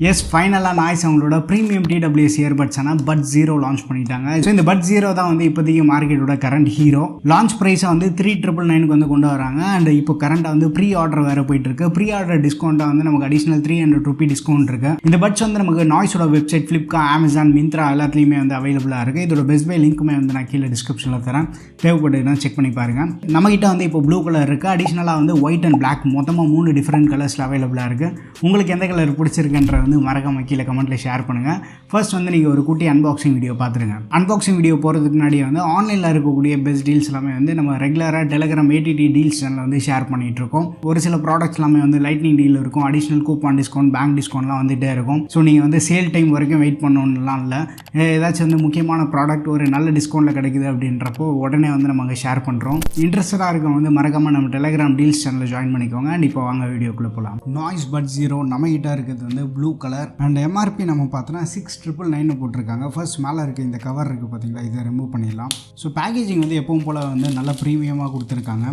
S ஃபைனலாக noise அவங்களோட premium TWS earbuds Buds Xero launch பண்ணிட்டாங்க. ஸோ இந்த Buds Xero தான் வந்து இப்போதைக்கு மார்க்கெட்டோட கரண்ட் ஹீரோ. லான்ச் ப்ரைஸை வந்து 3,999 வந்து கொண்டு வராங்க. அண்ட் இப்போ கரண்ட்டாக வந்து ப்ரீ ஆர்டர் வேறு போயிட்டு இருக்கு. ப்ரீ ஆர்டர் டிஸ்கவுண்ட்டாக வந்து நமக்கு அடிஷனல் 300 ரூபி டிஸ்கவுண்ட் இருக்கு. இந்த பட்ஸ் வந்து நமக்கு நாய்ஸோட வெப்சைட், ஃப்ளிப்கார்ட், அமேசான், மிந்த்ரா எல்லாத்துலேயுமே வந்து அவைலபிளாக இருக்குது. இதோட பெஸ்ட் பை லிங்க்குமே வந்து நான் கீழே டிஸ்கிரிப்ஷனில் தரேன். தேவைப்பட்டுனா செக் பண்ணி பாருங்கள். நம்மகிட்ட வந்து இப்போ ப்ளூ கலர் இருக்குது. அடிஷனலாக வந்து ஒயிட் அண்ட் பிளாக் மொத்தமாக 3 டிஃப்ரெண்ட் கலர்ஸில் அவைலபிளாக இருக்குது. உங்களுக்கு எந்த கலர் பிடிச்சிருக்குன்ற வந்து மறக்காம கீழே கமெண்ட்டில் ஷேர் பண்ணுங்கள். ஃபர்ஸ்ட் வந்து நீங்கள் ஒரு குட்டி அன்பாக்சிங் வீடியோ பார்த்துருங்க. அன்பாக்சிங் வீடியோ போகிறதுக்கு முன்னாடியே வந்து ஆன்லைனில் இருக்கக்கூடிய பெஸ்ட் டீல்ஸ் எல்லாமே வந்து நம்ம ரெகுலராக டெலிகிராம் ATT டீல்ஸ் சேனலில் வந்து ஷேர் பண்ணிகிட்டு இருக்கோம். ஒரு சில ப்ராடக்ட்ஸ் எல்லாமே வந்து லைட்னிங் டீல் இருக்கும், அடிஷனல் கூப்பான் டிஸ்கவுண்ட், பேங்க் டிஸ்கவுண்ட்லாம் வந்துகிட்டே இருக்கும். ஸோ நீங்கள் வந்து சேல் டைம் வரைக்கும் வெயிட் பண்ணணும்லாம் இல்லை. ஏதாச்சும் வந்து முக்கியமான ப்ராடக்ட் ஒரு நல்ல டிஸ்கவுண்ட்டில் கிடைக்குது அப்படின்றப்போ உடனே வந்து நம்ம அங்கே ஷேர் பண்ணுறோம். இன்ட்ரெஸ்டடாக இருக்கவங்க வந்து மறக்காமல் நம்ம டெலிகிராம் டீல்ஸ் சேனலில் ஜாயின் பண்ணிக்கோங்க. அண்ட் இப்போ வாங்க வீடியோக்குள்ளே போகலாம். நாய்ஸ் Buds Xero நம்மகிட்ட இருக்கிறது வந்து ப்ளூ கலர். அண்ட் MRP நம்ம பார்த்தோன்னா 6,999 போட்டிருக்காங்க. ஃபர்ஸ்ட் மேலே இருக்குது இந்த கவர் இருக்குது பார்த்தீங்களா, இதை ரிமூவ் பண்ணிடலாம். ஸோ பேக்கேஜிங் வந்து எப்பவும் போல் வந்து நல்லா ப்ரீமியமாக கொடுத்துருக்காங்க.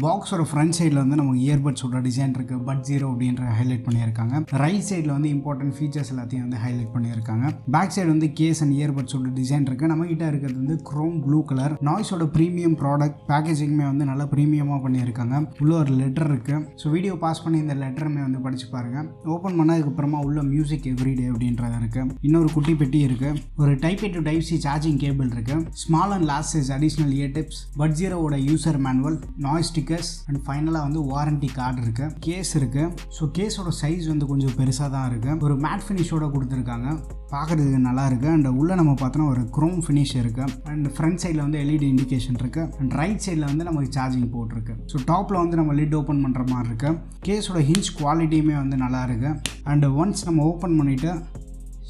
பாக்ஸோட ஃப்ரண்ட் சைடில் வந்து நமக்கு இயர்பட்ஸோட டிசைன் இருக்குது. Buds Xero அப்படின்ற ஹைலைட் பண்ணியிருக்காங்க. ரைட் சைடில் வந்து இம்பார்ட்டன்ட் ஃபீச்சர்ஸ் எல்லாத்தையும் வந்து ஹைலைட் பண்ணியிருக்காங்க. பேக் சைடு வந்து கேஸ் அண்ட் இயர்பட்ஸோட டிசைன் இருக்குது. நம்மகிட்ட இருக்கிறது வந்து க்ரோம் ப்ளூ கலர். நாய்ஸோட ப்ரீமியம் ப்ராடக்ட். பேக்கேஜிங்குமே வந்து நல்லா ப்ரீமியமாக பண்ணியிருக்காங்க. உள்ள ஒரு லெட்டர் இருக்குது. ஸோ வீடியோ பாஸ் பண்ணி இந்த லெட்டருமே வந்து படித்து பாருங்கள். ஓப்பன் பண்ணதுக்கப்புறமா உள்ள மியூசிக் எவ்ரிடே அப்படின்றது இருக்குது. இன்னொரு குட்டி பெட்டி இருக்குது. ஒரு Type A to Type C charging cable இருக்குது. Small and large size additional ear tips, Buds Xeroவோட user manual, Noise stickers and ஃபைனலாக வந்து வாரண்டி கார்டு இருக்குது. கேஸ் இருக்குது. ஸோ கேஸோட சைஸ் வந்து கொஞ்சம் பெருசாக தான் இருக்குது. ஒரு மேட் ஃபினிஷோட கொடுத்துருக்காங்க. பார்க்குறதுக்கு நல்லா இருக்குது. அண்ட் உள்ளே நம்ம பார்த்தோன்னா ஒரு க்ரோம் ஃபினிஷ் இருக்குது. அண்ட் ஃப்ரண்ட் சைடில் வந்து LED இண்டிகேஷன் இருக்குது. அண்ட் ரைட் சைடில் வந்து நமக்கு சார்ஜிங் போர்ட் இருக்குது. ஸோ டாப்பில் வந்து நம்ம லிட் ஓப்பன் பண்ணுற மாதிரி இருக்குது. கேஸோட ஹிஞ்ச் குவாலிட்டியுமே வந்து நல்லா இருக்குது. அண்ட் ஒன்ஸ் நம்ம ஓப்பன் பண்ணிவிட்டு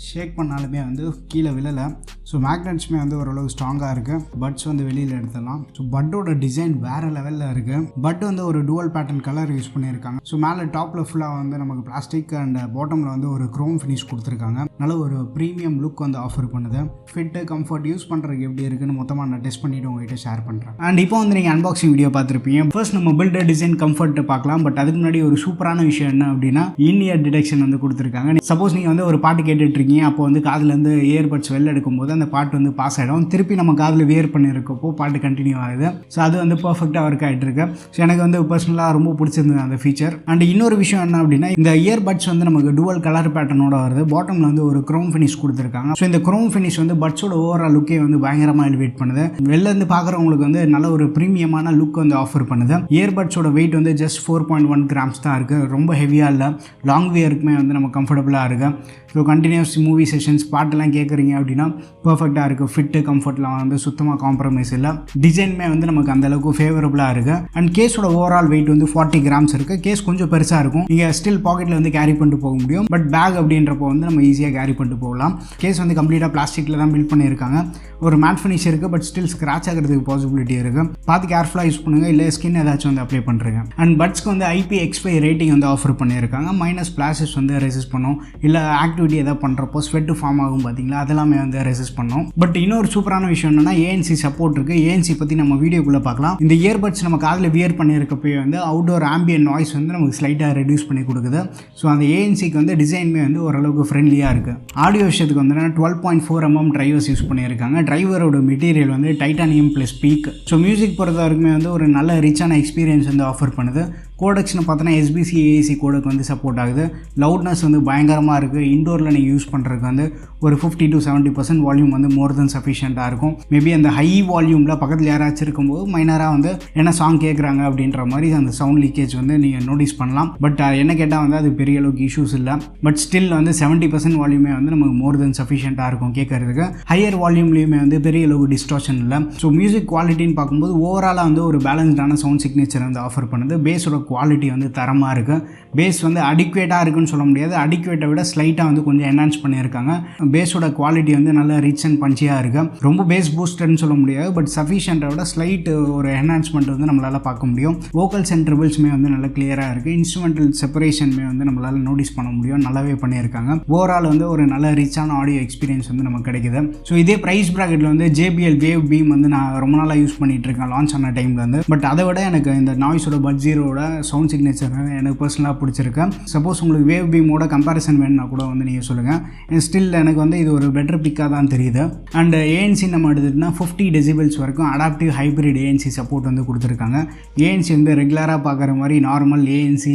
ஷேக் பண்ணாலுமே வந்து கீழே விழலை. ஸோ மேக்னெட்ஸுமே வந்து ஓரளவு ஸ்ட்ராங்காக இருக்குது. பட்ஸ் வந்து வெளியில் எடுத்துடலாம். ஸோ பட்டோட டிசைன் வேறு லெவலில் இருக்குது. பட் வந்து ஒரு டுவல் பேட்டர்ன் கலர் யூஸ் பண்ணியிருக்காங்க. ஸோ மேலே டாப்பில் ஃபுல்லாக வந்து நமக்கு பிளாஸ்டிக் அண்ட் பாட்டமில் வந்து ஒரு க்ரோம் ஃபினிஷ் கொடுத்துருக்காங்க. நல்ல ஒரு ப்ரீமியம் லுக் வந்து ஆஃபர் பண்ணுது. ஃபிட்டு, கம்ஃபர்ட், யூஸ் பண்ணுறதுக்கு எப்படி இருக்குன்னு மொத்தமாக நான் டெஸ்ட் பண்ணிவிட்டு உங்கள்கிட்ட ஷேர் பண்ணுறேன். அண்ட் இப்போ வந்து நீங்கள் அன்பாக்சிங் வீடியோ பார்த்துருப்பீங்க. ஃபர்ஸ்ட் நம்ம பில்டர் டிசைன் கம்ஃபர்ட் பார்க்கலாம். பட் அதுக்கு முன்னாடி ஒரு சூப்பரான விஷயம் என்ன அப்படின்னா இன்-இயர் டிடெக்ஷன் வந்து கொடுத்துருக்காங்க. சப்போஸ் நீங்கள் வந்து ஒரு பாட்டு கேட்டுட்ருக்கீங்க, அப்போ வந்து காதுலேருந்து இயர்பட்ஸ் வெளில எடுக்கும்போது அந்த பாட்டு வந்து பாஸ் ஆகிடும். திருப்பி நம்ம காதில் வியர் பண்ணியிருக்கப்போ பாட்டு கண்டினியூ ஆகுது. ஸோ அது வந்து பர்ஃபெக்டாக ஒர்க் ஆகிட்டு இருக்கு. ஸோ எனக்கு வந்து பர்சனலாக ரொம்ப பிடிச்சிருந்தது அந்த ஃபீச்சர். அண்ட் இன்னொரு விஷயம் என்ன அப்படின்னா இந்த இயர்பட்ஸ் வந்து நமக்கு டுவல் கலர் பேட்டர்னோட வருது. பாட்டமில் வந்து ஒரு க்ரோம் ஃபினிஷ் கொடுத்துருக்காங்க. ஸோ இந்த க்ரோம் ஃபினிஷ் வந்து பட்ஸோட ஓவரால் லுக்கே வந்து பயங்கரமாக எலிவேட் பண்ணுது. வெளிலேருந்து பார்க்குறவங்களுக்கு வந்து நல்ல ஒரு ப்ரீமியமான லுக் வந்து ஆஃபர் பண்ணுது. இயர்பட்ஸோட வெயிட் வந்து ஜஸ்ட் 4.1 கிராம்ஸ் தான் இருக்குது. ரொம்ப ஹெவியாக இல்லை. லாங் வியருக்குமே வந்து நம்ம கம்ஃபர்டபுளாக இருக்குது. ஸோ கண்டினியூஸ் மூவி செஷன்ஸ், பாட்டெல்லாம் கேட்குறீங்க அப்படின்னா பர்ஃபெக்டாக இருக்குது. ஃபிட்டு, கம்ஃபர்ட்லாம் வந்து சுத்தமாக காம்ப்ரமைஸ் இல்லை. டிசைனுமே வந்து நமக்கு அந்தளவுக்கு ஃபேவரபுளாக இருக்குது. அண்ட் கேஸோட ஓவரால் வெயிட் வந்து 40 கிராம்ஸ் இருக்குது. கேஸ் கொஞ்சம் பெருசாக இருக்கும். நீங்கள் ஸ்டில் பாக்கெட்டில் வந்து கேரி பண்ணிட்டு போக முடியும். பட் பேக் அப்படின்றப்போ வந்து நம்ம ஈஸியாக கேரி பண்ணிட்டு போகலாம். கேஸ் வந்து கம்ப்ளீட்டாக பிளாஸ்டிக்கில் தான் பில்ட் பண்ணியிருக்காங்க. ஒரு மேட் ஃபினிஷ் இருக்குது. பட் ஸ்டில் ஸ்க்ராச் ஆகிறதுக்கு பாசிபிலிட்டி இருக்குது. பார்த்து கேர்ஃபுல்லாக யூஸ் பண்ணுங்கள். இல்லை ஸ்கின் ஏதாச்சும் வந்து அப்ளை பண்ணுறேங்க. அண்ட் பட்ஸ்க்கு வந்து IPX5 ரேட்டிங் வந்து ஆஃபர் பண்ணியிருக்காங்க. மைனஸ் ஸ்பிளாஷஸ் வந்து ரெசிஸ்ட் பண்ணும். இல்லை ஆக்டிவிட்டி எதாவது பண்ணுறப்போ ஸ்வெட் ஃபார்ம் ஆகும் பார்த்தீங்களா, அதெல்லாமே வந்து ரெசிஸ்ட் பண்ணும். பட் இன்னொரு சூப்பரான விஷயம் என்னன்னா ANC சப்போர்ட் இருக்குது. ANC பற்றி நம்ம வீடியோக்குள்ளே பார்க்கலாம். இந்த இயர்பட்ஸ் நம்ம காதில் வியர் பண்ணியிருக்கப்போ வந்து அவுட்டோர் ஆம்பியன் நாய்ஸ் வந்து நமக்கு ஸ்லைட்டாக ரெடியூஸ் பண்ணி கொடுக்குது. ஸோ அந்த ANCக்கு வந்து டிசைனுமே வந்து ஓரளவுக்கு ஃப்ரெண்ட்லியாக இருக்குது. ஆடியோ விஷயத்துக்கு வந்து 12.4 mm டிரைவர்ஸ் யூஸ் பண்ணியிருக்காங்க. டிரைவரோட மெட்டீரியல் வந்து titanium plus peak. So music பொறுத்த வரைக்குமே வந்து ஒரு நல்ல ரிச்சான எக்ஸ்பீரியன்ஸ் வந்து ஆஃபர் பண்ணுது. கோடெக்ஸ்னு பார்த்தோன்னா SBC AAC கோடெக் வந்து சப்போர்ட் ஆகுது. லவுட்னஸ் வந்து பயங்கரமாக இருக்குது. இண்டோரில் நீங்கள் யூஸ் பண்ணுறதுக்கு வந்து ஒரு 50 to 70% வால்யூம் வந்து மோர் தென் சஃபிஷியண்ட்டாக இருக்கும். மேபி அந்த ஹை வால்யூமில் பக்கத்தில் யாராச்சும் இருக்கும்போது மைனராக வந்து என்ன சாங் கேட்குறாங்க அப்படின்ற மாதிரி அந்த சவுண்ட் லீக்கேஜ் வந்து நீங்கள் நோட்டீஸ் பண்ணலாம். பட் என்ன கேட்டால் வந்து அது பெரிய அளவுக்கு இஷ்யூஸ் இல்லை. பட் ஸ்டில் வந்து 70% வால்யூமே வந்து நமக்கு மோர் தென் சஃபிஷியண்ட்டாக இருக்கும் கேட்கறதுக்கு. ஹையர் வால்யூம்லேயுமே வந்து பெரிய அளவுக்கு டிஸ்டார்ஷன் இல்லை. ஸோ மியூசிக் குவாலிட்டின்னு பார்க்கும்போது ஓவராலாக வந்து ஒரு பேலன்ஸ்டான சவுண்ட் சிக்னேச்சர் வந்து ஆஃபர் பண்ணுது. பேஸோட குவாலிட்டி வந்து தரமாக இருக்குது. பேஸ் வந்து அடிக்குவேட்டாக இருக்குன்னு சொல்ல முடியாது. அடிக்குவேட்டை விட ஸ்லைட்டாக வந்து கொஞ்சம் என்ஹான்ஸ் பண்ணியிருக்காங்க. பேஸோட குவாலிட்டி வந்து நல்ல ரிச் அண்ட் பஞ்சியாக இருக்குது. ரொம்ப பேஸ் பூஸ்டர்னு சொல்ல முடியாது. பட் சஃபிஷியண்ட்டை விட ஸ்லைட் ஒரு என்ஹான்ஸ்மெண்ட் வந்து நம்மளால் பார்க்க முடியும். வோக்கல்ஸ் அண்ட் ட்ரிபிள்ஸுமே வந்து நல்லா கிளியராக இருக்குது. இன்ஸ்ட்ருமெண்டல் செப்பரேஷனுமே வந்து நம்மளால் நோட்டீஸ் பண்ண முடியும். நல்லாவே பண்ணியிருக்காங்க. ஓவரால் வந்து ஒரு நல்ல ரிச்சான ஆடியோ எக்ஸ்பீரியன்ஸ் வந்து நமக்கு கிடைக்குது. ஸோ இதே ப்ரைஸ் ப்ராக்கெட்டில் வந்து JBL வேவ் பீம் வந்து நான் ரொம்ப நாளாக யூஸ் பண்ணிகிட்டு இருக்கேன் லான்ச் ஆன டைமில் வந்து. பட் அதை விட எனக்கு இந்த நாய்ஸோட Buds Xeroவோட சவுண்ட் சிக்னேச்சர் எனக்கு பர்சனலாக பிடிச்சிருக்கு. சப்போஸ் உங்களுக்கு வேவ் பீமோட கம்பேரிசன் வேணும்னா கூட வந்து நீங்கள் சொல்லுங்கள். ஸ்டில் எனக்கு வந்து இது ஒரு பெட்டர் பிக்காக தான் தெரியுது. அண்ட் ANC நம்ம எடுத்துகிட்டோம்னா 50 decibels வரைக்கும் அடாப்டிவ் ஹைப்ரிட் ANC சப்போர்ட் வந்து கொடுத்துருக்காங்க. ANC வந்து ரெகுலராக பார்க்குற மாதிரி நார்மல் ANC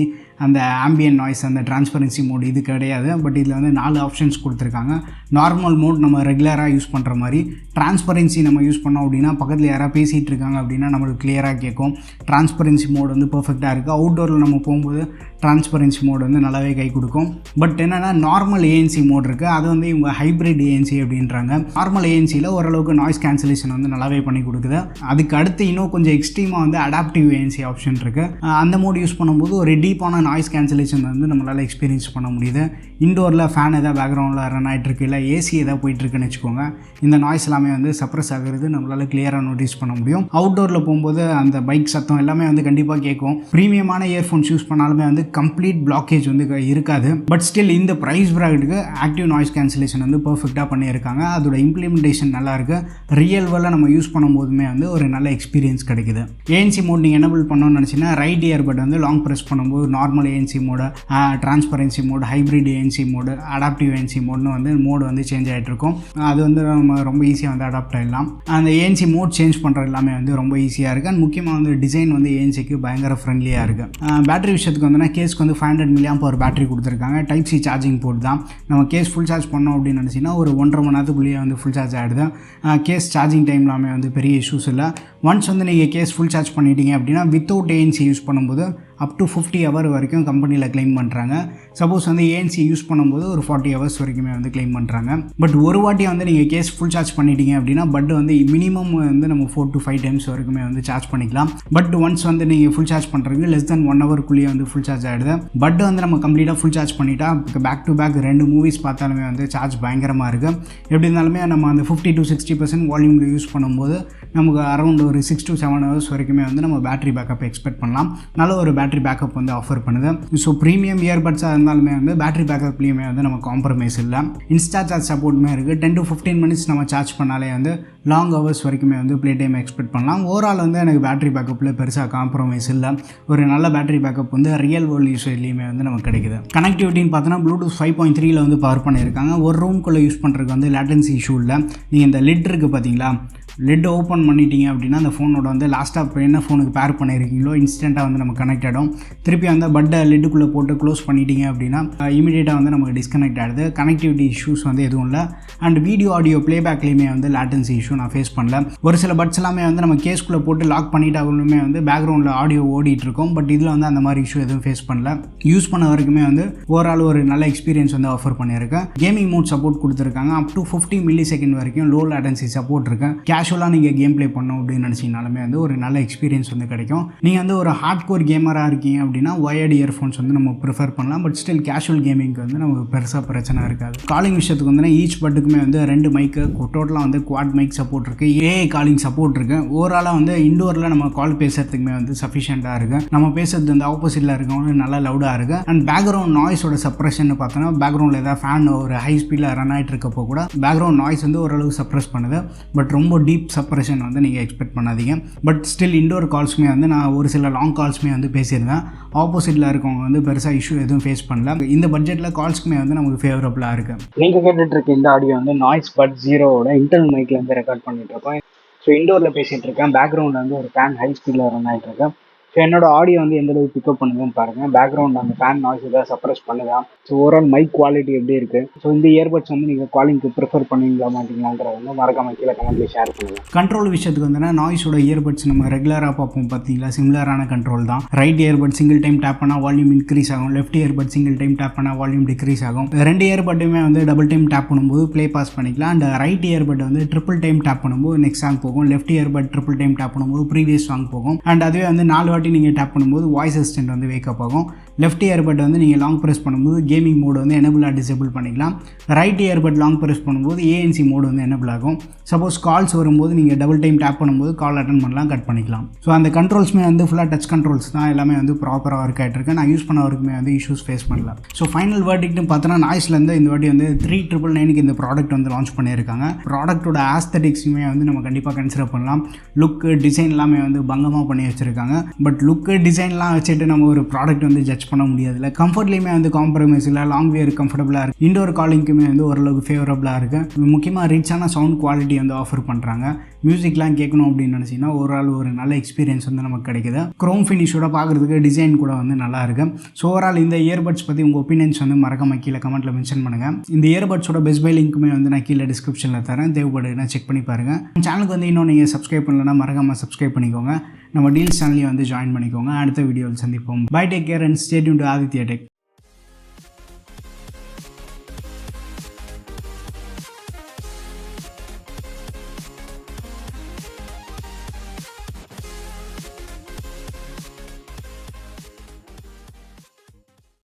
அந்த ஆம்பியன் நாய்ஸ் அந்த டிரான்ஸ்பரன்சி மோட் இது கிடையாது. பட் இதில் வந்து 4 ஆப்ஷன்ஸ் கொடுத்துருக்காங்க. நார்மல் மோட் நம்ம ரெகுலராக யூஸ் பண்ணுற மாதிரி, டிரான்ஸ்பரன்சி நம்ம யூஸ் பண்ணோம் அப்படின்னா பக்கத்தில் யாராவது பேசிகிட்டு இருக்காங்க அப்படின்னா நம்மளுக்கு கிளியராக கேட்கும். டிரான்ஸ்பரன்சி மோட் வந்து பர்ஃபெக்டாக இருக்குது. அவுட்டோரில் நம்ம போகும்போது டிரான்ஸ்பரன்சி மோட் வந்து நல்லாவே கை கொடுக்கும். பட் என்னென்னா நார்மல் ANC மோட் இருக்குது, அது வந்து இவங்க ஹைப்ரிட் ANC அப்படின்றாங்க. நார்மல் ANCயில் ஓரளவுக்கு நாய்ஸ் கேன்சலேஷன் வந்து நல்லாவே பண்ணி கொடுக்குது. அதுக்கு அடுத்து இன்னும் கொஞ்சம் எக்ஸ்ட்ரீமாக வந்து அடாப்டிவ் ANC ஆப்ஷன் இருக்குது. அந்த மோட் யூஸ் பண்ணும்போது ஒரு டீப்பான நாய்ஸ் கேன்சலேஷன் வந்து நம்மளால் எக்ஸ்பீரியன்ஸ் பண்ண முடியுது. இண்டோரில் ஃபேன் எதாவது பேக்ரவுண்டில் ரன் ஆகிட்டுருக்கு, இல்லை ஏசி எதாவது போயிட்டுருக்குன்னு வச்சுக்கோங்க, இந்த நாய்ஸ் எல்லாமே வந்து சப்ரஸ் ஆகிறது நம்மளால் கிளியராக நோட்டீஸ் பண்ண முடியும். அவுட்டோரில் போகும்போது அந்த பைக் சத்தம் எல்லாமே வந்து கண்டிப்பாக கேட்கும். ப்ரீமியமான இயர்ஃபோன்ஸ் யூஸ் பண்ணாலுமே வந்து கம்ப்ளீட் பிளாக்கேஜ் வந்து இருக்காது. பட் ஸ்டில் இந்த ப்ரைஸ் ப்ராக்கெட்டுக்கு ஆக்டிவ் நாய்ஸ் கேன்சலேஷன் வந்து பர்ஃபெக்டாக பண்ணியிருக்காங்க. அதோட இம்ப்ளிமெண்டேஷன் நல்லாயிருக்கு. ரியல் வேர்ல்டில் நம்ம யூஸ் பண்ணும்போதுமே வந்து ஒரு நல்ல எக்ஸ்பீரியன்ஸ் கிடைக்குது. ANC மோட் நீங்கள் எனபிள் பண்ணணும்னு நினச்சின்னா ரைட் இயர்பட் வந்து லாங் ப்ரெஸ் பண்ணும்போது normal ANC mode, transparency mode, hybrid ANC mode, adaptive ANC மோட்னு வந்து மோடு வந்து சேஞ்ச் ஆகிட்டு இருக்கும். அது வந்து நம்ம ரொம்ப ஈஸியாக வந்து அடாப்ட் ஆகிடலாம். அந்த ANC மோட் சேஞ்ச் பண்ணுறது எல்லாமே வந்து ரொம்ப ஈஸியாக இருக்குது. அண்ட் முக்கியமாக வந்து டிசைன் வந்து ANCக்கு பயங்கர ஃப்ரெண்ட்லியாக இருக்குது. பேட்டரி விஷயத்துக்கு வந்து கேஸ்க்கு வந்து 500 mAh பேட்டரி கொடுத்துருக்காங்க. டைப் சி சார்ஜிங் போர்ட் தான். நம்ம கேஸ் ஃபுல் சார்ஜ் பண்ணோம் அப்படின்னு நினச்சிங்கன்னா ஒரு 1.5 மணி நேரத்துக்குள்ளேயே வந்து ஃபுல் சார்ஜ் ஆகிடுது. கேஸ் சார்ஜிங் டைம் எல்லாமே வந்து பெரிய இஷ்யூஸ் இல்லை. ஒன்ஸ் வந்து நீங்கள் கேஸ் ஃபுல் சார்ஜ் பண்ணிட்டீங்க அப்படின்னா வித்தவுட் ANC யூஸ் பண்ணும்போது அப் டு 50 hours வரைக்கும் கம்பெனியில் கிளைம் பண்ணுறாங்க. சப்போஸ் வந்து ANC யூஸ் பண்ணும்போது ஒரு 40 hours வரைக்குமே வந்து கிளைம் பண்ணுறாங்க. பட் ஒரு வாட்டி வந்து நீங்கள் கேஸ் ஃபுல் சார்ஜ் பண்ணிட்டீங்க அப்படின்னா பட் வந்து மினிமம் வந்து நம்ம 4 to 5 times வரைக்குமே வந்து சார்ஜ் பண்ணிக்கலாம். பட் ஒன்ஸ் வந்து நீங்கள் ஃபுல் சார்ஜ் பண்ணுறதுக்கு less than 1 hourக்குள்ளேயே வந்து ஃபுல் சார்ஜ் ஆகிடுது. பட் வந்து நம்ம கம்ப்ளீட்டாக ஃபுல் சார்ஜ் பண்ணிட்டா பேக் டு பேக் 2 மூவிஸ் பார்த்தாலுமே வந்து சார்ஜ் பயங்கரமாக இருக்குது. எப்படி இருந்தாலுமே நம்ம அந்த 50 to 60% வால்யூமில் யூஸ் பண்ணும்போது நமக்கு அரௌண்ட் ஒரு 6 to 7 hours வரைக்குமே வந்து நம்ம பேட்டரி பேக்கப் எக்ஸ்பெக்ட் பண்ணலாம். நல்ல ஒரு பேட்டரி பேக்கப் வந்து ஆஃபர் பண்ணுது. ஸோ ப்ரீமியம் இயர்பட்ஸாக இருந்தாலுமே வந்து பேட்டரி பேக்கப்லேயுமே வந்து நம்ம காம்ப்ரமைஸ் இல்லை. இன்ஸ்டா சார்ஜ் சப்போர்ட்டுமே இருக்குது. 10 to 15 minutes நம்ம சார்ஜ் பண்ணாலே வந்து லாங் ஹவர்ஸ் வரைக்குமே வந்து ப்ளே டைம் எக்ஸ்பெக்ட் பண்ணலாம். ஓவரால் வந்து எனக்கு பேட்டரி பேக்கப்பில் பெருசாக காம்ப்ரமைஸ் இல்லை. ஒரு நல்ல பேட்டரி பேக்கப் வந்து ரியல் வேர்ல்டு யூசேஜ்லேயுமே வந்து நமக்கு கிடைக்குது. கனெக்டிவிட்டின்னு பார்த்தோன்னா ப்ளூடூத் 5.3 வந்து பவர் பண்ணியிருக்காங்க. ஒரு ரூம்குள்ளே யூஸ் பண்ணுறதுக்கு வந்து லேட்டன்சி இஷ்யூ இல்லை. நீங்கள் இந்த லிட் இருக்குது பார்த்தீங்களா, லிட் ஓப்பன் பண்ணிட்டீங்க அப்படின்னா அந்த ஃபோனோட வந்து லாஸ்ட்டாக இப்போ என்ன ஃபோனுக்கு பேர் பண்ணியிருக்கீங்களோ இன்ஸ்டண்ட்டாக வந்து நம்ம கனெக்ட் ஆகிடும். திருப்பி அந்த பட்டை லிட்டுக்குள்ளே போட்டு க்ளோஸ் பண்ணிட்டீங்க அப்படின்னா இமீடியட்டாக வந்து நமக்கு டிஸ்கனெக்ட் ஆகிடுது. கனெக்டிவிட்டி இஷ்யூஸ் வந்து எதுவும் இல்லை. அண்ட் வீடியோ ஆடியோ ப்ளேபேக்லேயுமே வந்து லேட்டன்சி இஷ்யூ நான் ஃபேஸ் பண்ணல. ஒரு சில பட்ஸ் எல்லாமே வந்து நம்ம கேஸ்குள்ளே போட்டு லாக் பண்ணிட்டாலுமே வந்து பேக்ரவுண்டில் ஆடியோ ஓடிட்டு இருக்கும். பட் இதில் வந்து அந்த மாதிரி இஷ்யூ எதுவும் ஃபேஸ் பண்ணல. யூஸ் பண்ண வரைக்குமே வந்து ஓவரால் ஒரு நல்ல எக்ஸ்பீரியன்ஸ் வந்து ஆஃபர் பண்ணியிருக்கேன். கேமிங் மோட் சப்போர்ட் கொடுத்துருக்காங்க. அப் டு 50 millisecond வரைக்கும் லோ லேட்டன்சி சப்போர்ட் இருக்குது. கேஷுவலாக நீங்கள் கேம் ப்ளே பண்ணோம் அப்படின்னு நினச்சிங்கனாலுமே வந்து ஒரு நல்ல எக்ஸ்பீரியன்ஸ் வந்து கிடைக்கும். நீங்கள் வந்து ஒரு ஹார்ட் கோர் கேமராக இருக்கீங்க அப்படின்னா ஒயர்டு இயர்ஃபோன்ஸ் வந்து நம்ம ப்ரிஃபர் பண்ணலாம். பட் ஸ்டில் கேஷுவல் கேமிங்க்கு வந்து நமக்கு பெருசாக பிரச்சனை இருக்காது. காலிங் விஷயத்துக்கு வந்து ஈச் பட்டுக்குமே வந்து 2 மைக்கு, டோட்டலாக வந்து குவாட் மைக் சப்போர்ட் இருக்குது. ஏஐ காலிங் சப்போர்ட் இருக்குது. ஓவராலாக வந்து இண்டோரில் நம்ம கால் பேசுறதுக்குமே வந்து சஃபிஷியண்ட்டாக இருக்குது. நம்ம பேசுறது வந்து ஆப்போசிட்டில் இருக்கவங்க நல்லா லவுடாக இருக்குது. அண்ட் பேக்ரவுண்ட் நாய்ஸோட சப்ரஷன் பார்த்தோன்னா பேக்ரவுண்டில் ஏதாவது ஃபேன் ஒரு ஹை ஸ்பீடில் ரன் ஆகிட்டு இருக்கப்போ கூட பேக்ரவுண்ட் நாய்ஸ் வந்து ஓரளவுக்கு சப்ரஸ் பண்ணுது. பட் ரொம்ப டீப் சப்ரஷன் வந்து நீங்கள் எக்ஸ்பெக்ட் பண்ணாதீங்க. பட் ஸ்டில் இண்டோர் கால்ஸுமே வந்து நான் ஒரு சில லாங் கால்ஸுமே வந்து பேசியிருந்தேன். ஆப்போசிட்டில் இருக்கவங்க வந்து பெருசாக இஷ்யூ எதுவும் ஃபேஸ் பண்ணல. இந்த பட்ஜெட்டில் கால்ஸுமே வந்து நமக்கு ஃபேவரபுளாக இருக்குது. நீங்கள் கேட்டுட்டு இருக்க இந்த ஆடியோ வந்து Buds Xeroவோட இன்டர்னல் மைக்கில் வந்து ரெக்கார்ட் பண்ணிட்டு இருக்கோம். ஸோ இண்டோரில் பேசிகிட்டு இருக்கேன். பேக்ரவுண்டில் வந்து ஒரு ஃபேன் ஹை ஸ்பீடில் ரன் ஆகிட்டு இருக்கேன். ஸோ என்னோட ஆடியோ வந்து எந்த அளவுக்கு பிக்கப் பண்ணுதுன்னு பாருங்கள். பேக்ரவுண்ட் அந்த ஃபேன் நாய்ஸ் ஏதாவது சப்ரஸ் பண்ணுதா, ஸோ ஓவரால் மைக் குவாலிட்டி எப்படி இருக்குது, ஸோ இந்த இயர்பட்ஸ் வந்து நீங்கள் காலிங்க்கு ப்ரிஃபர் பண்ணுவீங்களா மாட்டீங்களாங்கிற வந்து மறக்காம கீழே கமெண்ட்ல ஷேர் பண்ணுங்கள். கண்ட்ரோல் விஷயத்துக்கு வந்து நாய்ஸோட இயர்பட்ஸ் நம்ம ரெகுலராக பார்ப்போம் பார்த்தீங்களா, சிமிலரான கண்ட்ரோல் தான். Right earbud single time tap பண்ணால் வால்யூம் இன்க்ரீஸ் ஆகும். Left earbud single time tap பண்ணால் வால்யூம் டிக்ரீஸ் ஆகும். 2 இயர்பட்டுமே வந்து டபுள் டைம் டேப் பண்ணும்போது ப்ளே பாஸ் பண்ணிக்கலாம். அண்ட் ரைட் இயர்பட் வந்து ட்ரிபிள் டைம் டேப் பண்ணும்போது நெக்ஸ்ட் சாங் போகும். Left earbud triple time tap பண்ணும்போது ப்ரீவியஸ் சாங் போகும். அண்ட் அதுவே வந்து 4 வாட்டி நீங்கள் டேப் பண்ணும்போது வாய்ஸ் அசிஸ்டன்ட் வந்து வேக்கப் ஆகும். லெஃப்ட் இயர்பட் வந்து நீங்கள் லாங் ப்ரெஸ் பண்ணும்போது கேமிங் மோடு வந்து எனபிள் டிசேபிள் பண்ணிக்கலாம். ரைட் இயர்பட் லாங் ப்ரெஸ் பண்ணும்போது ANC மோடு வந்து எனபிள் ஆகும். சப்போஸ் கால்ஸ் வரும்போது நீங்கள் டபுள் டைம் டேப் பண்ணும்போது கால் அட்டன் பண்ணலாம், கட் பண்ணிக்கலாம். ஸோ அந்த கண்ட்ரோல்ஸுமே வந்து ஃபுல்லாக டச் கண்ட்ரோல்ஸ் தான். எல்லாமே வந்து ப்ராப்பராக ஒர்க் ஆகிட்டு இருக்கு. நான் யூஸ் பண்ண வரைக்குமே வந்து இஷ்யூஸ் ஃபேஸ் பண்ணல. ஸோ ஃபைனல் வேர்டிக்ட்னு பார்த்தோன்னா நாய்ஸ்லேருந்து இந்த வாட்டி வந்து 3999 இந்த ப்ராடக்ட் வந்து லான்ச் பண்ணியிருக்காங்க. ப்ராடக்ட்டோட ஆஸ்தட்டிக்ஸுமே வந்து நம்ம கண்டிப்பாக கன்சிடர் பண்ணலாம். லுக்கு டிசைன் எல்லாமே வந்து பங்கமாக பண்ணி வச்சுருக்காங்க. பட் பட் லுக்கு டிசைன்லாம் வச்சுட்டு நம்ம ஒரு ப்ராடக்ட் வந்து ஜட்ஜ் பண்ண முடியாதுல்ல. கம்ஃபர்ட்லேயுமே வந்து காம்ப்ரமைஸ் இல்லை, லாங் வியர் கம்ஃபர்டபுளாக இருக்குது, இண்டோர் காலிங்க்குமே வந்து ஓரளவுக்கு ஃபேவரபுளாக இருக்குது. முக்கியமாக ரிச்சான சவுண்ட் குவாலிட்டி வந்து ஆஃபர் பண்ணுறாங்க. மியூசிக்லாம் கேட்கணும் அப்படின்னு நினச்சிங்கன்னா ஒரு நல்ல எக்ஸ்பீரியன்ஸ் வந்து நமக்கு கிடைக்குது. க்ரோம் ஃபினிஷோட பார்க்குறதுக்கு டிசைன் கூட வந்து நல்லா இருக்குது. ஸோ ஓவரால் இந்த இயர்பட்ஸ் பற்றி உங்கள் ஒப்பீனியன்ஸ் வந்து மறக்காம கீழே கமெண்ட்டில் மென்ஷன் பண்ணுங்கள். இந்த இயர்பட்ஸோட பெஸ்ட் பை லிங்க்குமே வந்து நான் கீழே டிஸ்கிரிப்ஷனில் தரேன், தேவைப்படுதுன்னா செக் பண்ணி பாருங்கள். சேனலுக்கு வந்து இன்னும் நீங்கள் சப்ஸ்கிரைப் பண்ணலன்னா மறக்காமல் சப்ஸ்கிரைப் பண்ணிக்கோங்க. நம்ம டீல்ஸ் சேனலையும் வந்து ஜாயின் பண்ணிக்கோங்க. அடுத்த வீடியோவில் சந்திப்போம். Bye, take care and stay tuned to Aditya tech.